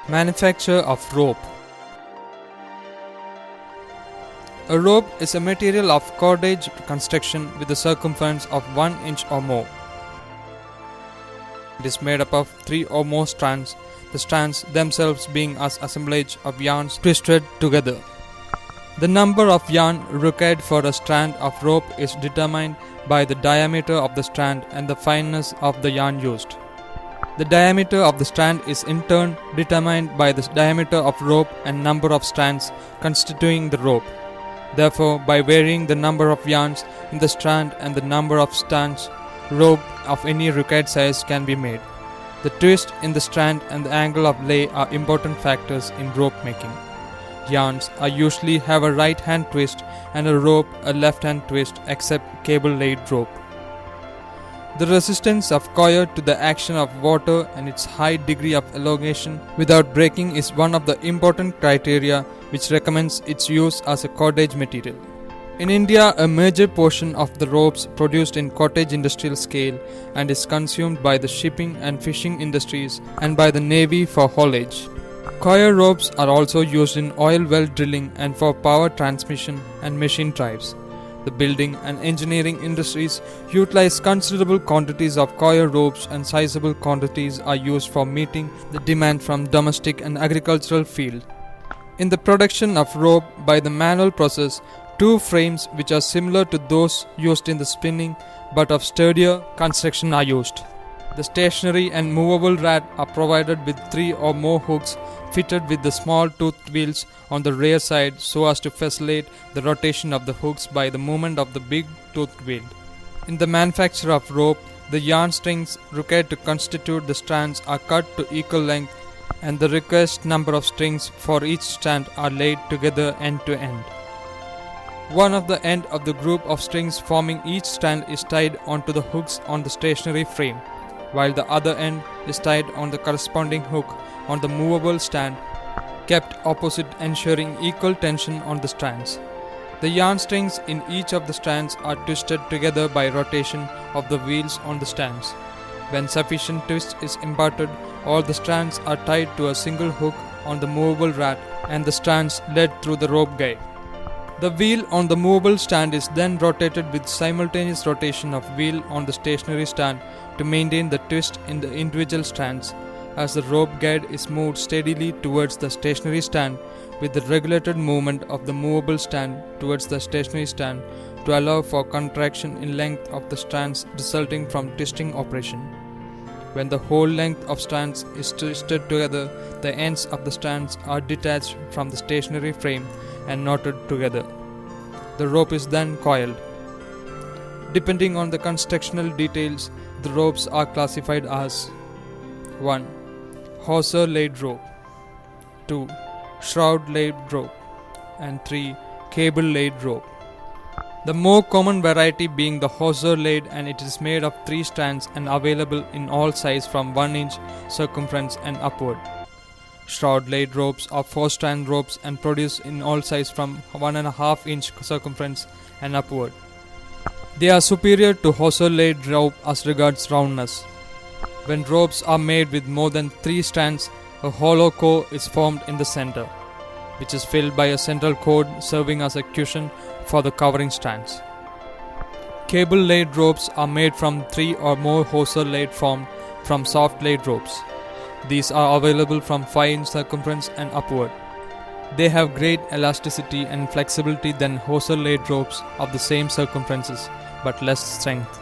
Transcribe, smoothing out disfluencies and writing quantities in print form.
Manufacture of rope. A rope is a material of cordage construction with a circumference of 1 inch or more. It is made up of 3 or more strands, the strands themselves being an assemblage of yarns twisted together. The number of yarn required for a strand of rope is determined by the diameter of the strand and the fineness of the yarn used. The diameter of the strand is in turn determined by the diameter of rope and number of strands constituting the rope. Therefore, by varying the number of yarns in the strand and the number of strands, rope of any required size can be made. The twist in the strand and the angle of lay are important factors in rope making. Yarns are usually have a right hand twist and a rope a left hand twist except cable laid rope. The resistance of coir to the action of water and its high degree of elongation without breaking is one of the important criteria which recommends its use as a cordage material. In India, a major portion of the ropes produced in cottage industrial scale and is consumed by the shipping and fishing industries and by the navy for haulage. Coir ropes are also used in oil well drilling and for power transmission and machine drives. The building and engineering industries utilize considerable quantities of coir ropes and sizable quantities are used for meeting the demand from domestic and agricultural field. In the production of rope by the manual process, 2 frames which are similar to those used in the spinning but of sturdier construction are used. The stationary and movable rod are provided with 3 or more hooks fitted with the small toothed wheels on the rear side so as to facilitate the rotation of the hooks by the movement of the big toothed wheel. In the manufacture of rope, the yarn strings required to constitute the strands are cut to equal length and the requisite number of strings for each strand are laid together end to end. One of the end of the group of strings forming each strand is tied onto the hooks on the stationary frame, while the other end is tied on the corresponding hook on the movable stand, kept opposite ensuring equal tension on the strands. The yarn strings in each of the strands are twisted together by rotation of the wheels on the stands. When sufficient twist is imparted, all the strands are tied to a single hook on the movable rod and the strands led through the rope guide. The wheel on the movable stand is then rotated with simultaneous rotation of wheel on the stationary stand to maintain the twist in the individual strands, as the rope guide is moved steadily towards the stationary stand with the regulated movement of the movable stand towards the stationary stand to allow for contraction in length of the strands resulting from twisting operation. When the whole length of strands is twisted together, the ends of the strands are detached from the stationary frame and knotted together. The rope is then coiled. Depending on the constructional details, the ropes are classified as 1. Hawser laid rope, 2. Shroud laid rope, and 3. Cable laid rope. The more common variety being the hawser laid, and it is made of 3 strands and available in all sizes from 1 inch circumference and upward. Shroud laid ropes are 4 strand ropes and produced in all sizes from 1.5 inch circumference and upward. They are superior to hawser laid rope as regards roundness. When ropes are made with more than 3 strands, a hollow core is formed in the center, which is filled by a central cord serving as a cushion for the covering strands. Cable laid ropes are made from 3 or more hawser laid formed from soft laid ropes. These are available from 5 inch circumference and upward. They have great elasticity and flexibility than hawser laid ropes of the same circumferences but less strength.